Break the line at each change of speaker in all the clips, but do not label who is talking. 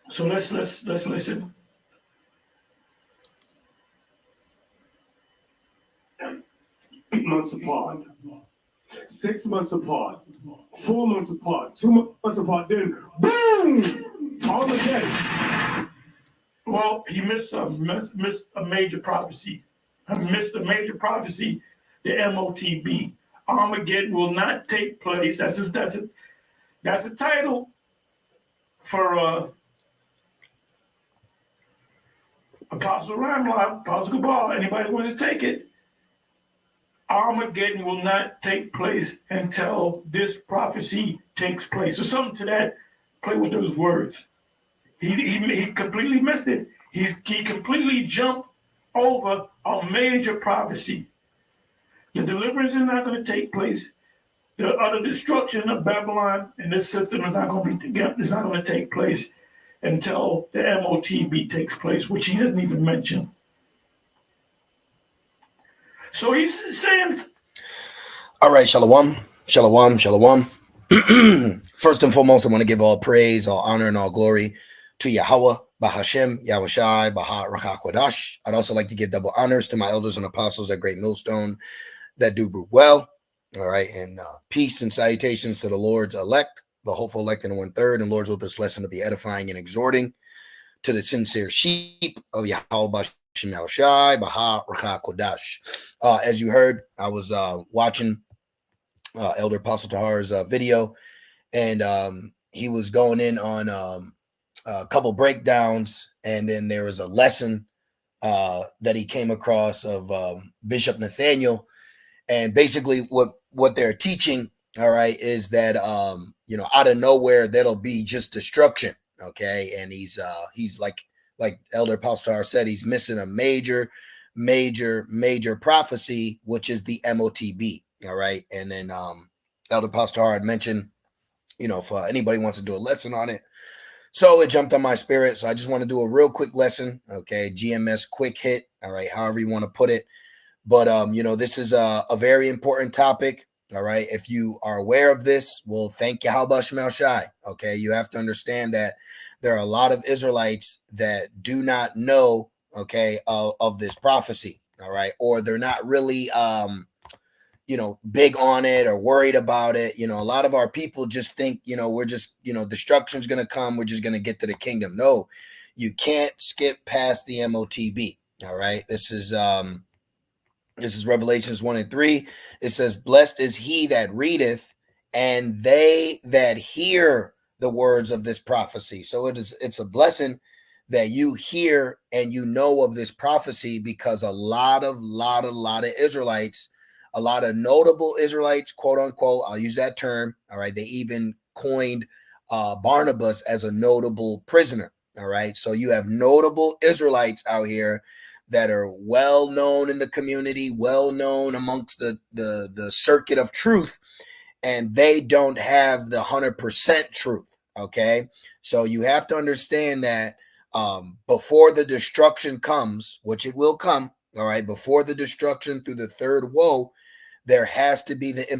So let's listen.
8 months apart, 6 months apart, 4 months apart, 2 months apart, then boom, Armageddon.
Well, he missed a major prophecy. He missed a major prophecy. The Motb, Armageddon will not take place. That's a title for Apostle Ramlock, Apostle Cabal. Anybody wants to take it? Armageddon will not take place until this prophecy takes place. Or something to that. Play with those words. He completely missed it. He completely jumped over a major prophecy. The deliverance is not going to take place. The utter destruction of Babylon and this system is not going to take place until the Motb takes place, which he doesn't even mention. So he's saying,
all right, shalom, shalom, shalom. First and foremost, I want to give all praise, all honor, and all glory to Yahweh, Bahashem, Yahushai, Baha Rakha Kodash. I'd also like to give double honors to my elders and apostles at Great Millstone that do root well. All right, and peace and salutations to the Lord's elect, the hopeful elect in 1/3, and Lord's will this lesson to be edifying and exhorting to the sincere sheep of Yahweh, Bahashem, Yahushai, Baha Rakha Kodash. As you heard, I was watching Elder Apostle Tahar's video, and he was going in on a couple breakdowns, and then there was a lesson that he came across of Bishop Nathaniel, and basically what they're teaching, all right, is that out of nowhere that'll be just destruction, okay, and he's like Elder Apostle Tahar said, he's missing a major prophecy, which is the Motb. All right. And then Elder Apostle Tahar had mentioned, if anybody wants to do a lesson on it. So it jumped on my spirit. So I just want to do a real quick lesson. Okay. GMS quick hit. All right. However you want to put it. But, this is a very important topic. All right. If you are aware of this, well, thank Yahweh Shemel Shai. Okay. You have to understand that there are a lot of Israelites that do not know, okay, of this prophecy. All right. Or they're not really, big on it or worried about it. A lot of our people just think, we're just, destruction's going to come. We're just going to get to the kingdom. No, you can't skip past the Motb. All right. This is Revelations 1:3. It says, blessed is he that readeth and they that hear the words of this prophecy. So it's a blessing that you hear and you know of this prophecy, because a lot of Israelites, a lot of notable Israelites, quote unquote, I'll use that term. All right. They even coined Barnabas as a notable prisoner. All right. So you have notable Israelites out here that are well known in the community, well known amongst the circuit of truth, and they don't have the 100% truth. Okay. So you have to understand that before the destruction comes, which it will come. All right. Before the destruction through the third woe, there has to be the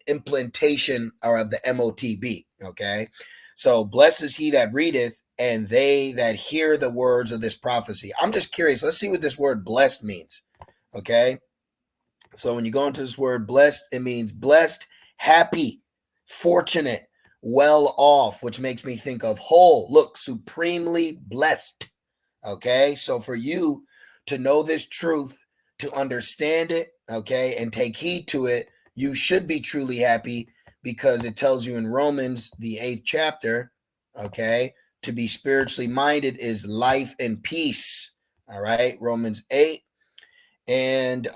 implantation of the Motb. Okay. So blessed is he that readeth and they that hear the words of this prophecy. I'm just curious. Let's see what this word blessed means. Okay. So when you go into this word blessed, it means blessed, happy, fortunate, well off, which makes me think of whole. Look, supremely blessed. Okay. So for you to know this truth, to understand it, okay, and take heed to it, you should be truly happy, because it tells you in Romans, the 8th chapter, okay, to be spiritually minded is life and peace. All right. Romans 8 and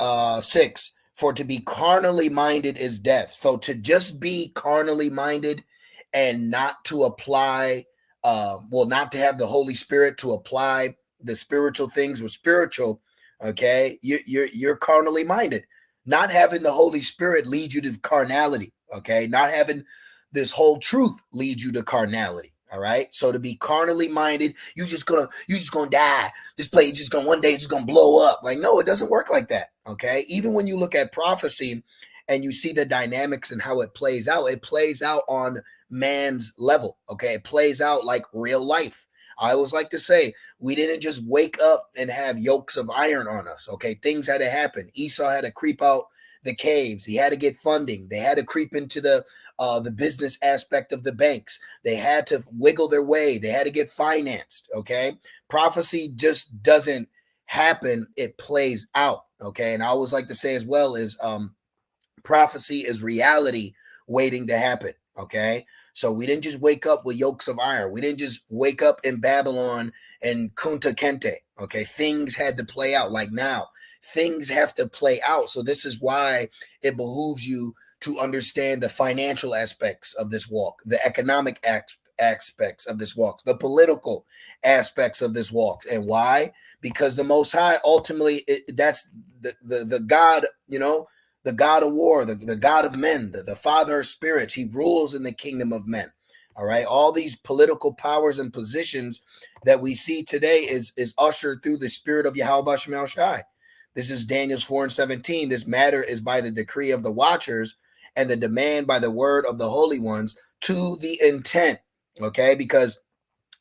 6. For to be carnally minded is death. So to just be carnally minded and not to apply, not to have the Holy Spirit to apply the spiritual things with spiritual, okay, you're carnally minded. Not having the Holy Spirit leads you to carnality, okay? Not having this whole truth leads you to carnality. All right. So to be carnally minded, you just gonna die. This place one day just gonna blow up. Like, no, it doesn't work like that. Okay. Even when you look at prophecy and you see the dynamics and how it plays out. It plays out on man's level. Okay. It plays out like real life. I always like to say, we didn't just wake up and have yokes of iron on us. Okay. Things had to happen. Esau had to creep out the caves. He had to get funding. They had to creep into the business aspect of the banks. They had to wiggle their way. They had to get financed. Okay. Prophecy just doesn't happen. It plays out. Okay. And I always like to say as well is prophecy is reality waiting to happen. Okay. So we didn't just wake up with yokes of iron. We didn't just wake up in Babylon and Kunta Kente. Okay. Things had to play out like now. Things have to play out. So this is why it behooves you to understand the financial aspects of this walk, the economic aspects of this walk, the political aspects of this walk. And why? Because the Most High ultimately, that's the God, the God of war, the God of men, the Father of spirits. He rules in the kingdom of men. All right. All these political powers and positions that we see today is ushered through the spirit of Yahweh Shemel Shai. This is Daniel's 4:17. This matter is by the decree of the watchers and the demand by the word of the holy ones to the intent. Okay. Because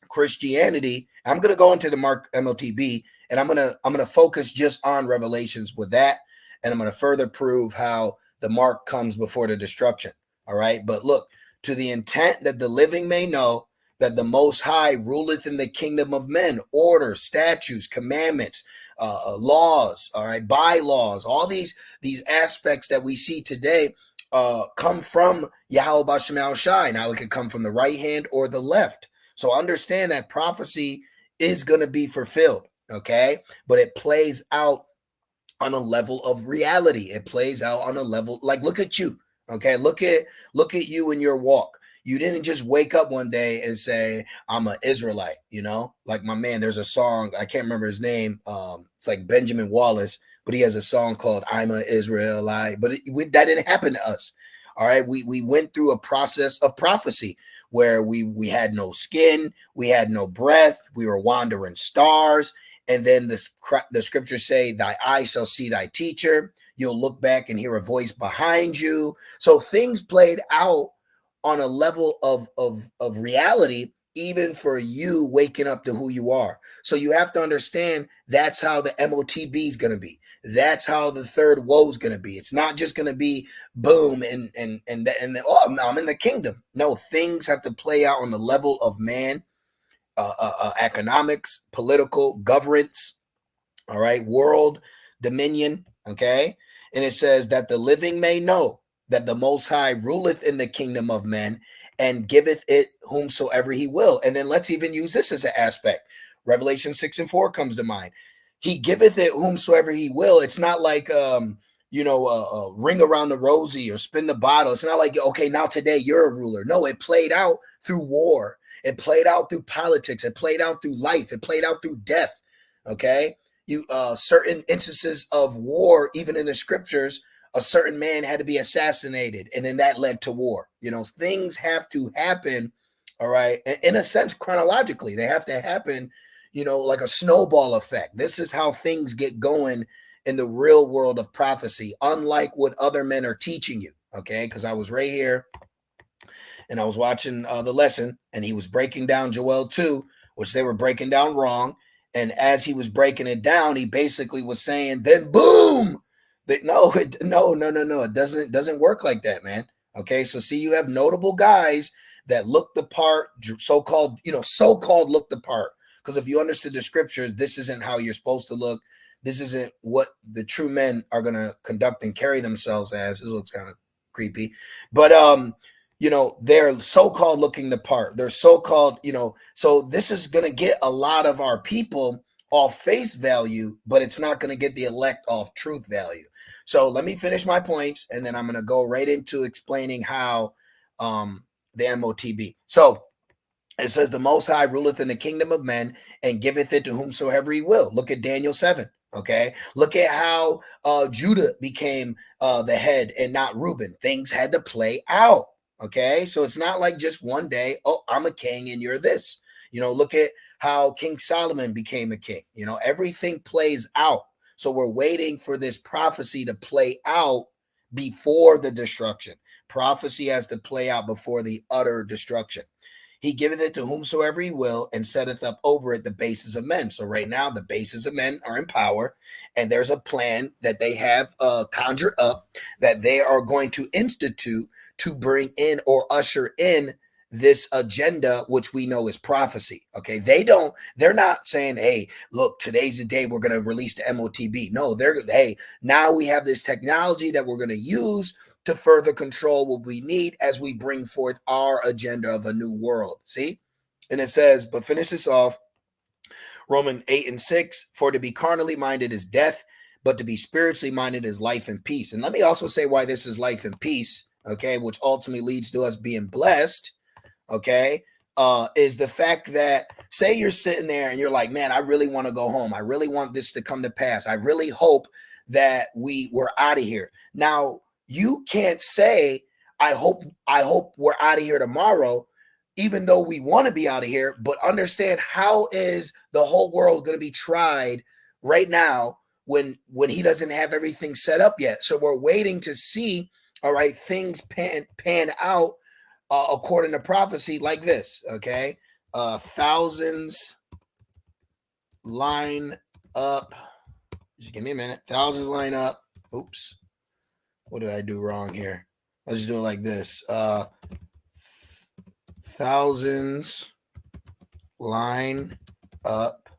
Christianity, I'm going to go into the Motb, and I'm going to focus just on Revelations with that. And I'm going to further prove how the mark comes before the destruction. All right. But look, to the intent that the living may know that the Most High ruleth in the kingdom of men, orders, statutes, commandments, laws, all right, bylaws, all these aspects that we see today come from Yahweh Shemel Shai. Now it could come from the right hand or the left. So understand that prophecy is going to be fulfilled, okay? But it plays out on a level of reality. It plays out on a level, like, look at you, okay? Look at you in your walk. You didn't just wake up one day and say, I'm an Israelite, like my man, there's a song, I can't remember his name. It's like Benjamin Wallace, but he has a song called I'm an Israelite, but that didn't happen to us. All right. We went through a process of prophecy where we had no skin, we had no breath, we were wandering stars. And then the scriptures say, thy eye shall see thy teacher. You'll look back and hear a voice behind you. So things played out on a level of reality, even for you waking up to who you are. So you have to understand that's how the Motb is going to be. That's how the third woe is going to be. It's not just going to be boom and oh, I'm in the kingdom. No, things have to play out on the level of man, economics, political, governance, all right, world, dominion, okay? And it says that the living may know that the Most High ruleth in the kingdom of men and giveth it whomsoever he will. And then let's even use this as an aspect. Revelation 6:4 comes to mind. He giveth it whomsoever he will. It's not like, ring around the rosy or spin the bottle. It's not like, okay, now today you're a ruler. No, it played out through war. It played out through politics. It played out through life. It played out through death. Okay. Certain instances of war, even in the scriptures, a certain man had to be assassinated, and then that led to war. Things have to happen, all right, in a sense, chronologically. They have to happen, like a snowball effect. This is how things get going in the real world of prophecy, unlike what other men are teaching you, okay? Because I was right here, and I was watching the lesson, and he was breaking down Joel 2, which they were breaking down wrong. And as he was breaking it down, he basically was saying, then boom, no, it doesn't work like that, man. Okay, so see, you have notable guys that look the part, so-called look the part. Because if you understood the scriptures, this isn't how you're supposed to look. This isn't what the true men are going to conduct and carry themselves as. This looks kind of creepy, but they're so-called looking the part. They're so-called, so this is going to get a lot of our people off face value, but it's not going to get the elect off truth value. So let me finish my points, and then I'm going to go right into explaining how the Motb. So it says the Most High ruleth in the kingdom of men and giveth it to whomsoever he will. Look at Daniel 7. Okay. Look at how Judah became the head and not Reuben. Things had to play out. Okay. So it's not like just one day, oh, I'm a king and you're this. Look at how King Solomon became a king. Everything plays out. So we're waiting for this prophecy to play out before the destruction. Prophecy has to play out before the utter destruction. He giveth it to whomsoever he will, and setteth up over it the bases of men. So right now, the bases of men are in power, and there's a plan that they have conjured up that they are going to institute to bring in or usher in this agenda, which we know is prophecy. Okay, they're not saying, hey, look, today's the day we're going to release the Motb. No, hey, now we have this technology that we're going to use to further control what we need as we bring forth our agenda of a new world. See? And it says, but finish this off, Romans 8:6, for to be carnally minded is death, but to be spiritually minded is life and peace. And let me also say why this is life and peace, okay, which ultimately leads to us being blessed, okay, is the fact that, say you're sitting there and you're like, man, I really want to go home. I really want this to come to pass. I really hope that we're out of here. Now, you can't say, I hope we're out of here tomorrow, even though we want to be out of here, but understand, how is the whole world going to be tried right now when he doesn't have everything set up yet? So we're waiting to see, all right, things pan out according to prophecy like this, okay? Thousands line up. Just give me a minute. Thousands line up. Oops. What did I do wrong here? Let's do it like this. Thousands line up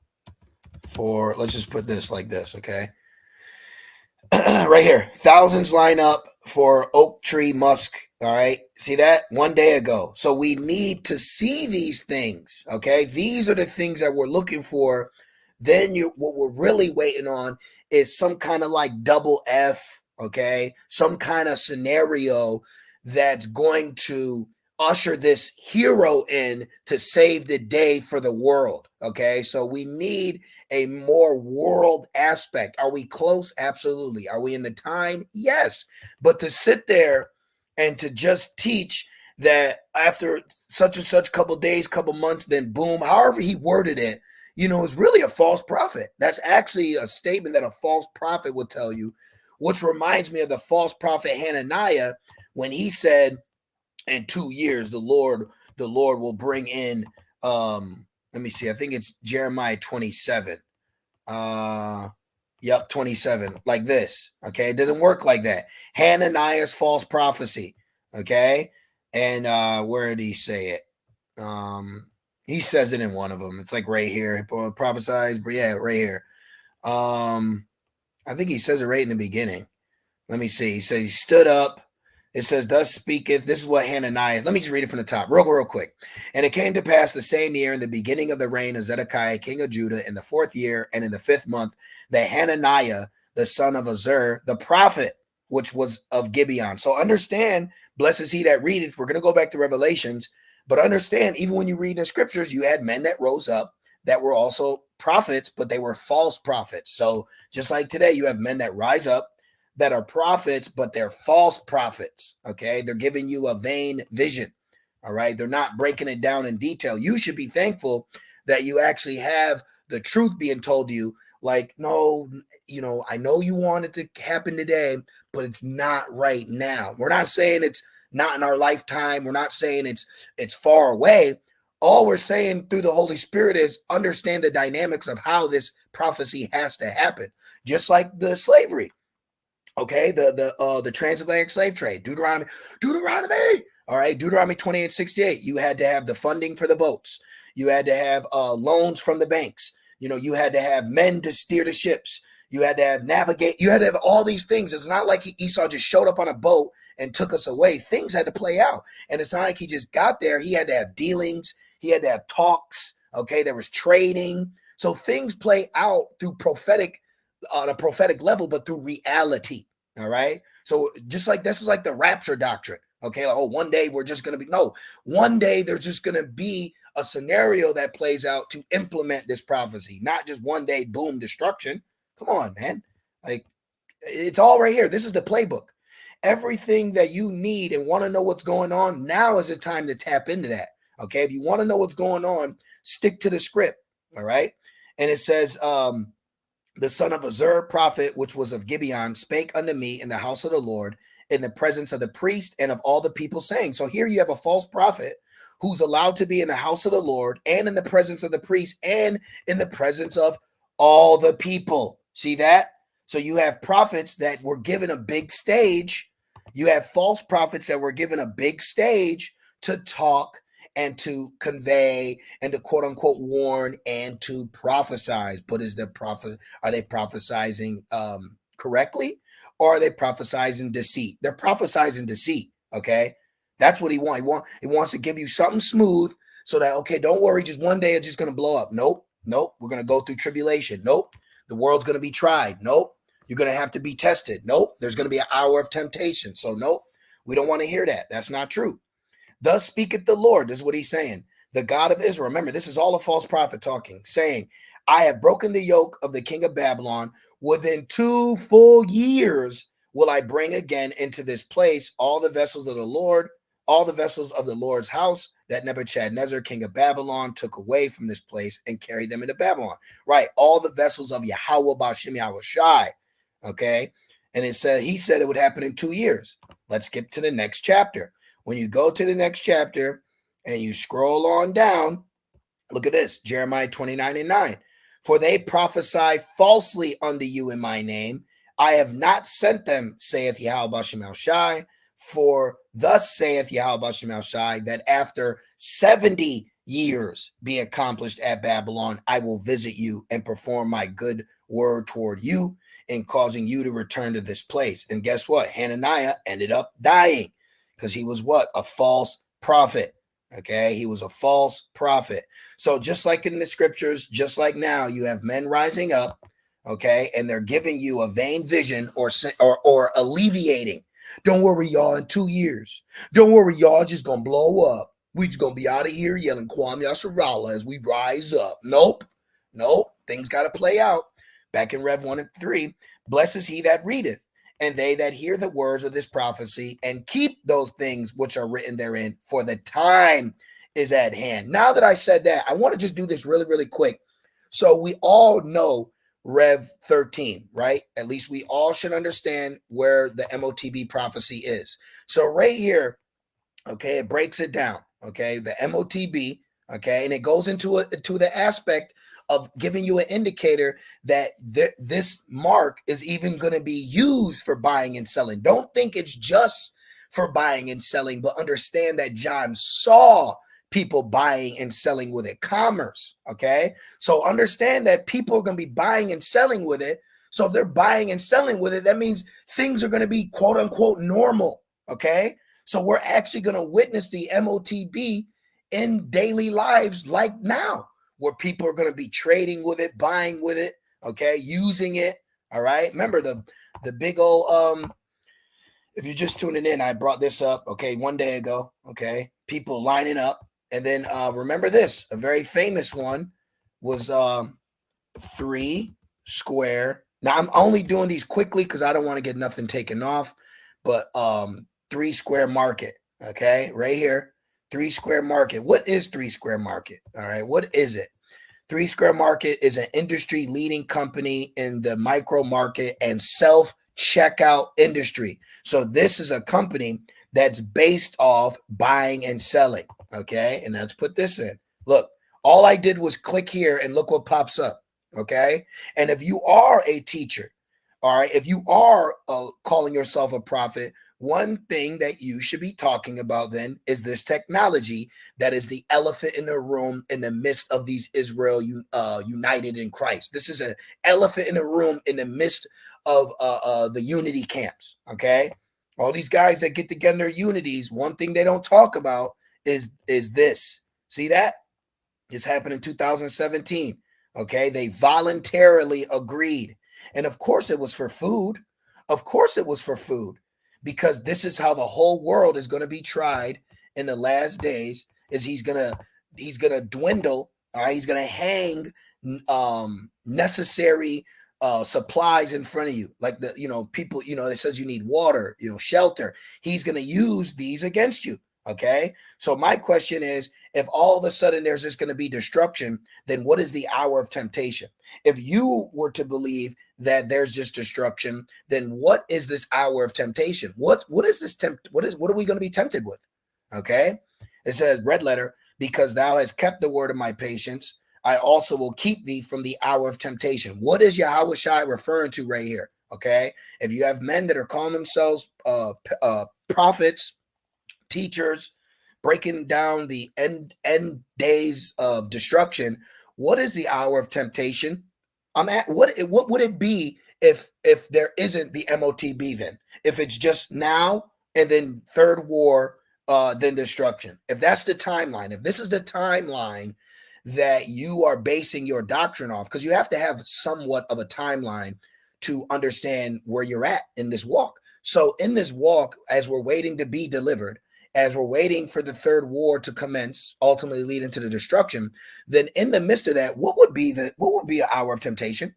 for, let's just put this like this, okay? Right here. Thousands line up for oak tree musk. All right. See that? One day ago. So we need to see these things. Okay. These are the things that we're looking for. Then what we're really waiting on is some kind of like double F. Okay. Some kind of scenario that's going to usher this hero in to save the day for the world. Okay. So we need a more world aspect. Are we close? Absolutely. Are we in the time? Yes. But to sit there and to just teach that after such and such couple days, couple months, then boom, however he worded it, is really a false prophet. That's actually a statement that a false prophet would tell you, which reminds me of the false prophet Hananiah when he said, in 2 years, the Lord will bring in, let me see, I think it's Jeremiah 27. Yep, 27, like this. Okay, it doesn't work like that. Hananiah's false prophecy. Okay, and where did he say it? He says it in one of them. It's like right here. Prophesies, but yeah, right here. I think he says it right in the beginning. Let me see. He says he stood up. It says, thus speaketh, this is what Hananiah, let me just read it from the top, real quick. And it came to pass the same year, in the beginning of the reign of Zedekiah, king of Judah, in the 4th year, and in the 5th month, that Hananiah, the son of Azur, the prophet, which was of Gibeon. So understand, blessed is he that readeth. We're going to go back to Revelations, but understand, even when you read in the scriptures, you had men that rose up that were also prophets, but they were false prophets. So just like today, you have men that rise up that are prophets, but they're false prophets. Okay. They're giving you a vain vision. All right. They're not breaking it down in detail. You should be thankful that you actually have the truth being told to you. Like, no, I know you want it to happen today, but it's not right now. We're not saying it's not in our lifetime. We're not saying it's far away. All we're saying through the Holy Spirit is understand the dynamics of how this prophecy has to happen. Just like the slavery. Okay, the transatlantic slave trade, Deuteronomy. All right, Deuteronomy 28:68. You had to have the funding for the boats. You had to have loans from the banks. You had to have men to steer the ships. You had to have navigate. You had to have all these things. It's not like Esau just showed up on a boat and took us away. Things had to play out, and it's not like he just got there. He had to have dealings. He had to have talks. Okay, there was trading. So things play out through prophetic, on a prophetic level, but through reality. All right. So just like this is like the rapture doctrine. Okay. Like, one day we're just going to be, no, one day there's just going to be a scenario that plays out to implement this prophecy, not just one day, boom, destruction. Come on, man. Like, it's all right here. This is the playbook. Everything that you need and want to know what's going on, now is the time to tap into that. Okay. If you want to know what's going on, stick to the script. All right. And it says, the son of Azur, prophet, which was of Gibeon, spake unto me in the house of the Lord, in the presence of the priest and of all the people, saying. So here you have a false prophet who's allowed to be in the house of the Lord and in the presence of the priest and in the presence of all the people. See that? So you have prophets that were given a big stage. You have false prophets that were given a big stage to talk and to convey and to quote unquote warn and to prophesize. But is the prophet, are they prophesying correctly, or are they prophesizing deceit? They're prophesizing deceit. Okay. That's what he wants. He wants to give you something smooth so that, okay, don't worry, just one day it's just going to blow up. Nope. We're going to go through tribulation. Nope. The world's going to be tried. Nope. You're going to have to be tested. Nope. There's going to be an hour of temptation. So nope. We don't want to hear that. That's not true. Thus speaketh the Lord. This is what he's saying. The God of Israel. Remember, this is all a false prophet talking, saying, I have broken the yoke of the king of Babylon. Within 2 full years will I bring again into this place all the vessels of the Lord, all the vessels of the Lord's house that Nebuchadnezzar, king of Babylon, took away from this place and carried them into Babylon. Right. All the vessels of Yahweh Ba'Shem Yahweh Shai. Okay. And it said, he said it would happen in 2 years. Let's skip to the next chapter. When you go to the next chapter and you scroll on down, look at this, Jeremiah 29:9. For they prophesy falsely unto you in my name. I have not sent them, saith Yahweh Ba'Shem Shai. For thus saith Yahweh Ba'Shem Shai, that after 70 years be accomplished at Babylon, I will visit you and perform my good word toward you in causing you to return to this place. And guess what? Hananiah ended up dying because he was what? A false prophet. Okay, he was a false prophet. So just like in the scriptures, just like now, you have men rising up, okay, and they're giving you a vain vision or alleviating. Don't worry, y'all, in 2 years. Don't worry, y'all, just gonna blow up. We just gonna be out of here yelling Kwame Yasharala as we rise up. Nope. Things gotta play out. Back in Rev 1:3, blessed is he that readeth, and they that hear the words of this prophecy and keep those things which are written therein, for the time is at hand. Now that I said that, I want to just do this really, really quick. So we all know Rev 13, right? At least we all should understand where the Motb prophecy is. So right here, okay, it breaks it down, okay? The Motb, okay, and it goes into the aspect of giving you an indicator that this mark is even going to be used for buying and selling. Don't think it's just for buying and selling, but understand that John saw people buying and selling with it. Commerce, okay? So understand that people are going to be buying and selling with it. So if they're buying and selling with it, that means things are going to be quote unquote normal, okay? So we're actually going to witness the Motb in daily lives like now, where people are going to be trading with it, buying with it, okay, using it, all right? Remember the big old, if you're just tuning in, I brought this up, okay, 1 day ago, okay? People lining up. And then remember this, a very famous one was 3 square. Now, I'm only doing these quickly because I don't want to get nothing taken off, but 3 square market, okay, right here. 3 square market. What is 3 square market? All right. What is it? 3 square market is an industry leading company in the micro market and self checkout industry. So this is a company that's based off buying and selling. Okay. And let's put this in. Look, all I did was click here and look what pops up. Okay. And if you are a teacher, all right, if you are calling yourself a prophet, one thing that you should be talking about then is this technology that is the elephant in the room in the midst of these Israel united in Christ. This is an elephant in the room in the midst of the unity camps, okay? All these guys that get together in unities, one thing they don't talk about is this. See that? This happened in 2017, okay? They voluntarily agreed. And of course it was for food. Of course it was for food. Because this is how the whole world is going to be tried in the last days. Is he's gonna dwindle. All right, he's gonna hang necessary supplies in front of you, like people. It says you need water, shelter. He's gonna use these against you. Okay, so my question is If all of a sudden there's just going to be destruction, then what is the hour of temptation? If you were to believe that there's just destruction, then what is this hour of temptation? What is this what are we going to be tempted with? Okay. It says, red letter, because thou hast kept the word of my patience, I also will keep thee from the hour of temptation. What is Yahweh Shai referring to right here? Okay. If you have men that are calling themselves prophets, teachers, breaking down the end days of destruction, what is the hour of temptation? I'm at what would it be if there isn't the MOTB then? If it's just now and then third war, then destruction. If that's the timeline, if this is the timeline that you are basing your doctrine off, because you have to have somewhat of a timeline to understand where you're at in this walk. So in this walk, as we're waiting to be delivered, as we're waiting for the third war to commence, ultimately leading to the destruction, then in the midst of that, what would be an hour of temptation?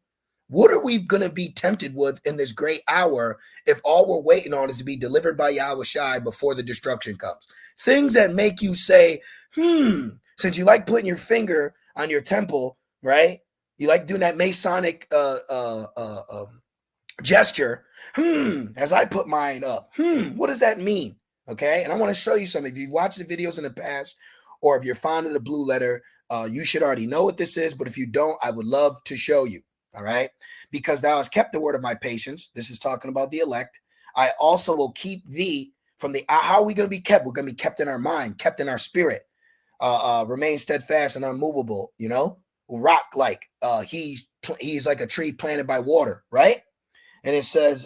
What are we going to be tempted with in this great hour if all we're waiting on is to be delivered by Yahweh Shai before the destruction comes? Things that make you say, since you like putting your finger on your temple, right? You like doing that Masonic gesture. As I put mine up, what does that mean? Okay. And I want to show you something. If you've watched the videos in the past, or if you're fond of the blue letter, you should already know what this is. But if you don't, I would love to show you. All right. Because thou hast kept the word of my patience. This is talking about the elect. I also will keep thee from the, how are we going to be kept? We're going to be kept in our mind, kept in our spirit, remain steadfast and unmovable, rock like, he's like a tree planted by water. Right. And it says,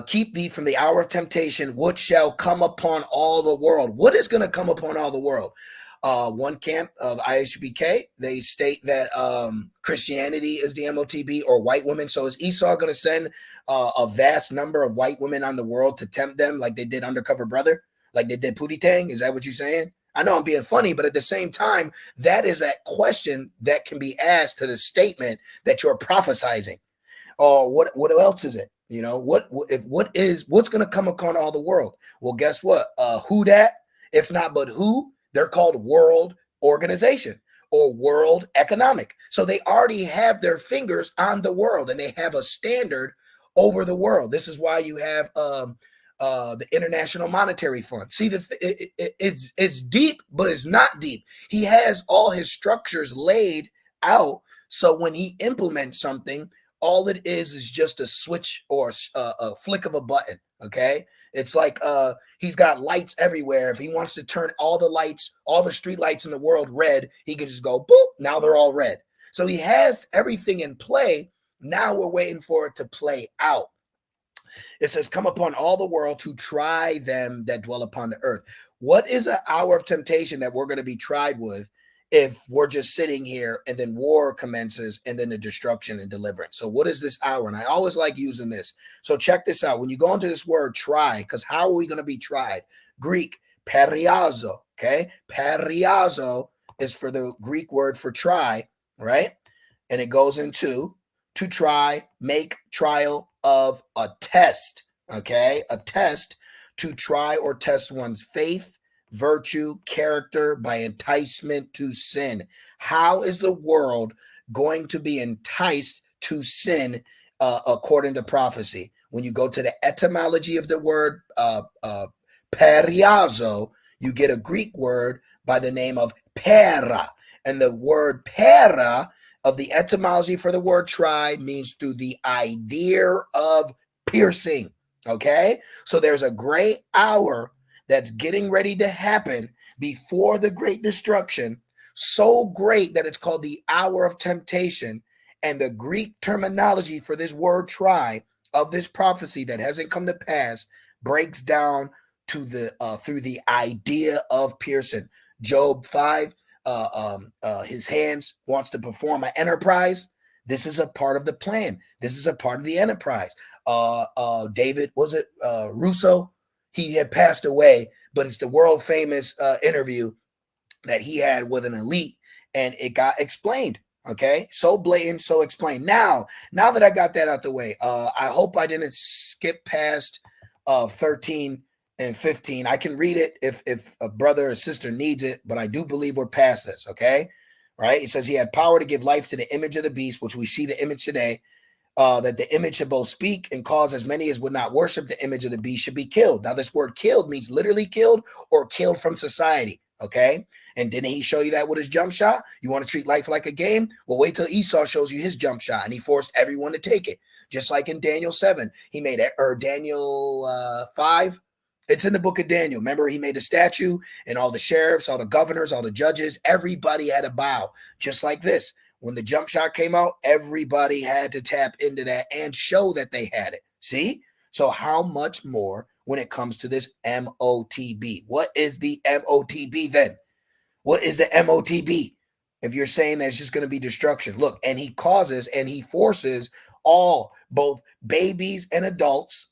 keep thee from the hour of temptation, which shall come upon all the world. What is going to come upon all the world? One camp of ISUPK, they state that Christianity is the MOTB, or white women. So is Esau going to send a vast number of white women on the world to tempt them like they did Undercover Brother, like they did Pootie Tang? Is that what you're saying? I know I'm being funny, but at the same time, that is a question that can be asked to the statement that you're prophesizing. Or what else is it? What's going to come upon all the world? Well, guess what? Who that? If not, but who? They're called World Organization or World Economic. So they already have their fingers on the world and they have a standard over the world. This is why you have the International Monetary Fund. See, it's deep, but it's not deep. He has all his structures laid out. So when he implements something, all it is just a switch or a flick of a button. Okay. It's like he's got lights everywhere. If he wants to turn all the lights, all the street lights in the world red, he can just go boop. Now they're all red. So he has everything in play. Now we're waiting for it to play out. It says, come upon all the world to try them that dwell upon the earth. What is an hour of temptation that we're going to be tried with if we're just sitting here and then war commences and then the destruction and deliverance? So what is this hour? And I always like using this. So check this out. When you go into this word try, because how are we going to be tried? Greek, periazo. Okay. Periazo is for the Greek word for try, right? And it goes into to try, make, trial of, a test. Okay. A test, to try or test one's faith, virtue, character by enticement to sin. How is the world going to be enticed to sin according to prophecy? When you go to the etymology of the word periazo, you get a Greek word by the name of pera. And the word pera of the etymology for the word try means through the idea of piercing. Okay, so there's a great hour that's getting ready to happen before the great destruction, so great that it's called the hour of temptation. And the Greek terminology for this word try of this prophecy that hasn't come to pass breaks down to the through the idea of piercing. Job 5, his hands wants to perform an enterprise. This is a part of the plan. This is a part of the enterprise. David, was it Russo? He had passed away, but it's the world famous interview that he had with an elite, and it got explained. Okay, so blatant, so explained. Now that I got that out the way, I hope I didn't skip past 13 and 15. I can read it if a brother or sister needs it, but I do believe we're past this, okay? Right? It says he had power to give life to the image of the beast, which we see the image today, that the image should both speak and cause as many as would not worship the image of the beast should be killed. Now, this word killed means literally killed or killed from society, okay? And didn't he show you that with his jump shot? You want to treat life like a game? Well, wait till Esau shows you his jump shot, and he forced everyone to take it. Just like in Daniel 7, he made it, or Daniel 5. It's in the book of Daniel. Remember, he made a statue, and all the sheriffs, all the governors, all the judges, everybody had to bow, just like this. When the jump shot came out, everybody had to tap into that and show that they had it. See? So how much more when it comes to this MOTB? What is the MOTB then? What is the MOTB? If you're saying that it's just going to be destruction. Look, and he causes and he forces all, both babies and adults,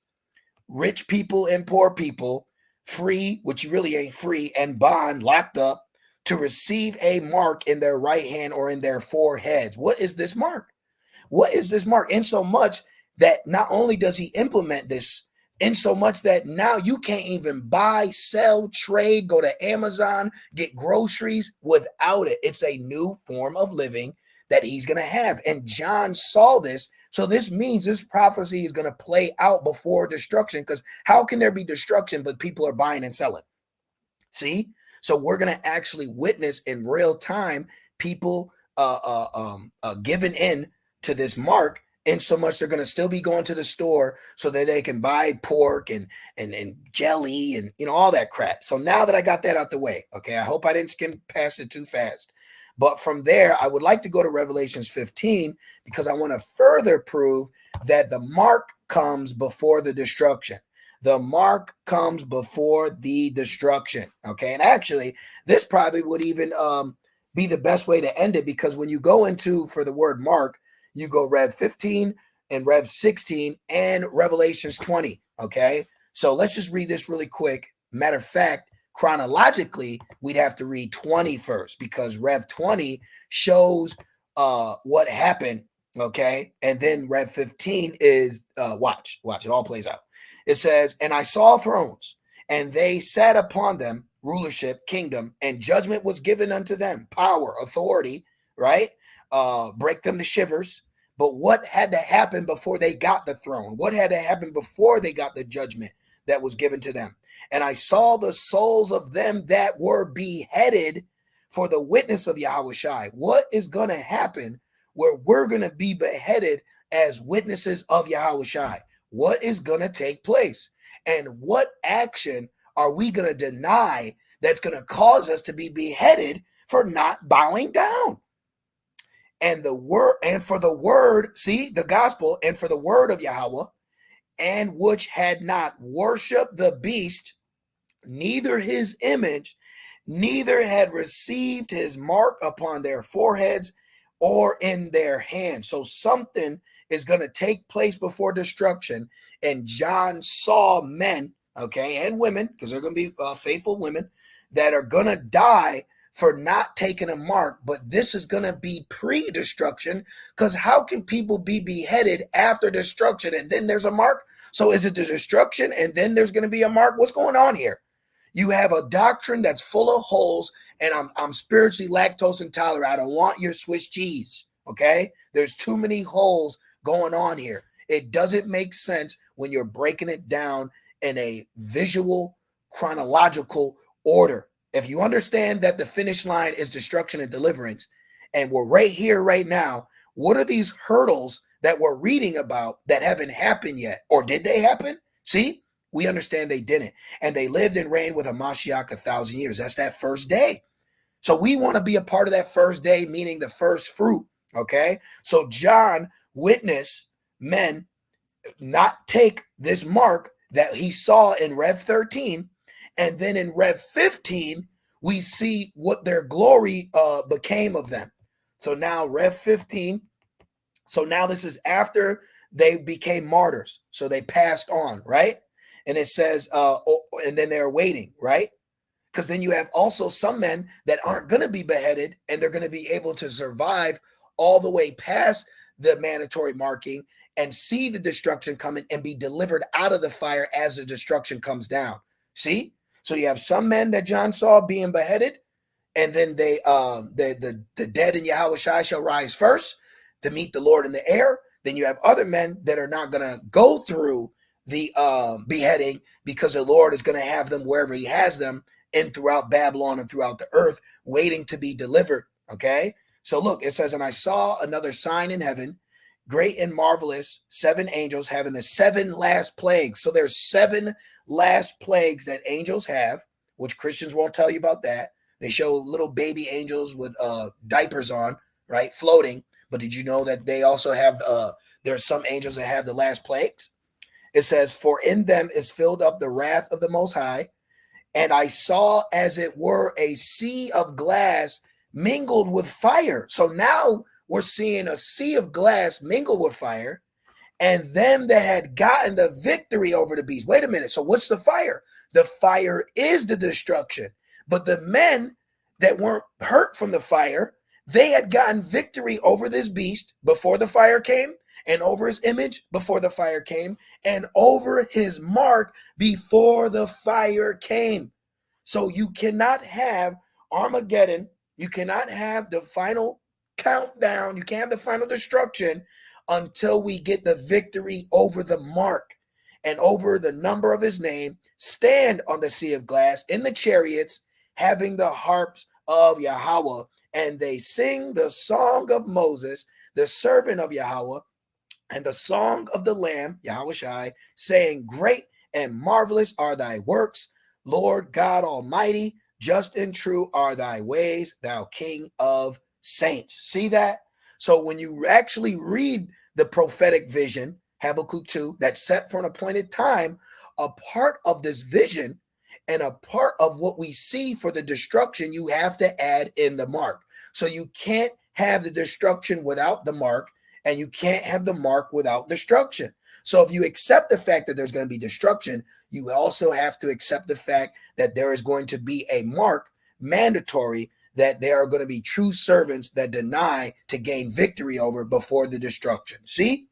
rich people and poor people, free, which you really ain't free, and bond, locked up, to receive a mark in their right hand or in their foreheads. What is this mark? What is this mark? In so much that not only does he implement this, in so much that now you can't even buy, sell, trade, go to Amazon, get groceries without it. It's a new form of living that he's going to have. And John saw this. So this means this prophecy is going to play out before destruction, because how can there be destruction but people are buying and selling? See? So we're going to actually witness in real time people giving in to this mark, in so much they're going to still be going to the store so that they can buy pork and jelly and, you know, all that crap. So now that I got that out the way, okay, I hope I didn't skim past it too fast. But from there, I would like to go to Revelations 15, because I want to further prove that the mark comes before the destruction. The mark comes before the destruction, okay? And actually, this probably would even be the best way to end it, because when you go into, for the word mark, you go Rev 15 and Rev 16 and Revelations 20, okay? So let's just read this really quick. Matter of fact, chronologically, we'd have to read 20 first, because Rev 20 shows what happened, okay? And then Rev 15 is, watch, it all plays out. It says, and I saw thrones, and they sat upon them, rulership, kingdom, and judgment was given unto them, power, authority, right? Break them to shivers. But what had to happen before they got the throne? What had to happen before they got the judgment that was given to them? And I saw the souls of them that were beheaded for the witness of Yahushua. What is going to happen where we're going to be beheaded as witnesses of Yahushua? What is going to take place? And what action are we going to deny that's going to cause us to be beheaded for not bowing down? And the word, and for the word, see, the gospel, and for the word of Yahweh, and which had not worshipped the beast, neither his image, neither had received his mark upon their foreheads or in their hands. So something is going to take place before destruction. And John saw men, okay, and women, because they're going to be faithful women, that are going to die for not taking a mark. But this is going to be pre-destruction, because how can people be beheaded after destruction and then there's a mark? So is it the destruction and then there's going to be a mark? What's going on here? You have a doctrine that's full of holes, and I'm spiritually lactose intolerant. I don't want your Swiss cheese, okay? There's too many holes going on here. It doesn't make sense when you're breaking it down in a visual, chronological order. If you understand that the finish line is destruction and deliverance, and we're right here, right now, what are these hurdles that we're reading about that haven't happened yet? Or did they happen? See? We understand they didn't. And they lived and reigned with a Mashiach 1,000 years. That's that first day. So we want to be a part of that first day, meaning the first fruit. Okay. So John witnessed men not take this mark that he saw in Rev 13. And then in Rev 15, we see what their glory became of them. So now Rev 15. So now this is after they became martyrs. So they passed on, right? And it says, and then they're waiting, right? Because then you have also some men that aren't going to be beheaded, and they're going to be able to survive all the way past the mandatory marking and see the destruction coming and be delivered out of the fire as the destruction comes down. See? So you have some men that John saw being beheaded, and then the dead in Yahweh Shai shall rise first to meet the Lord in the air. Then you have other men that are not going to go through the beheading, because the Lord is going to have them wherever he has them, and throughout Babylon and throughout the earth, waiting to be delivered. Okay? So look, it says, and I saw another sign in heaven, great and marvelous, 7 angels having the 7 last plagues. So there's 7 last plagues that angels have, which Christians won't tell you about that. They show little baby angels with diapers on, right, floating. But did you know that they also have, there are some angels that have the last plagues? It says, for in them is filled up the wrath of the Most High. And I saw, as it were, a sea of glass mingled with fire. So now we're seeing a sea of glass mingled with fire, and them that had gotten the victory over the beast. Wait a minute. So what's the fire? The fire is the destruction. But the men that weren't hurt from the fire, they had gotten victory over this beast before the fire came, and over his image before the fire came, and over his mark before the fire came. So you cannot have Armageddon. You cannot have the final countdown. You can't have the final destruction until we get the victory over the mark and over the number of his name, stand on the sea of glass in the chariots, having the harps of Yahweh, and they sing the song of Moses, the servant of Yahweh, and the song of the Lamb, Yahweh Shai, saying, great and marvelous are thy works, Lord God Almighty, just and true are thy ways, thou King of saints. See that? So when you actually read the prophetic vision, Habakkuk 2, that's set for an appointed time, a part of this vision and a part of what we see for the destruction, you have to add in the mark. So you can't have the destruction without the mark, and you can't have the mark without destruction. So if you accept the fact that there's going to be destruction, you also have to accept the fact that there is going to be a mark, mandatory, that there are going to be true servants that deny to gain victory over before the destruction. See?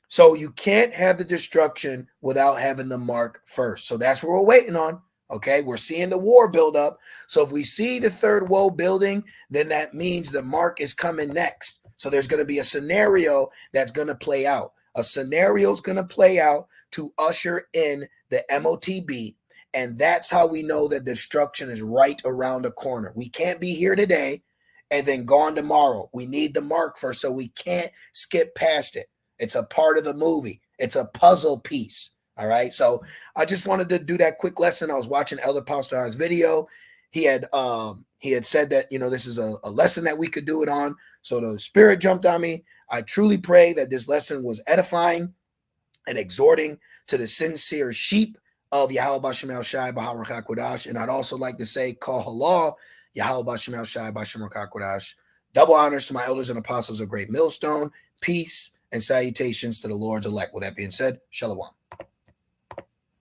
So you can't have the destruction without having the mark first. So that's what we're waiting on. Okay, we're seeing the war build up. So if we see the third woe building, then that means the mark is coming next. So there's going to be a scenario that's going to play out. A scenario is going to play out to usher in the Motb. And that's how we know that destruction is right around the corner. We can't be here today and then gone tomorrow. We need the mark first, so we can't skip past it. It's a part of the movie. It's a puzzle piece. All right. So I just wanted to do that quick lesson. I was watching Elder Pastor's video. He had said that, this is a lesson that we could do it on. So the Spirit jumped on me. I truly pray that this lesson was edifying and exhorting to the sincere sheep of Yahweh Bashem El Shai B'Harach HaKodash. And I'd also like to say, Kol Halal, Yahweh Bashem El Shai B'Harach HaKodash. Double honors to my elders and apostles of Great Millstone. Peace and salutations to the Lord's elect. With that being said, Shalom.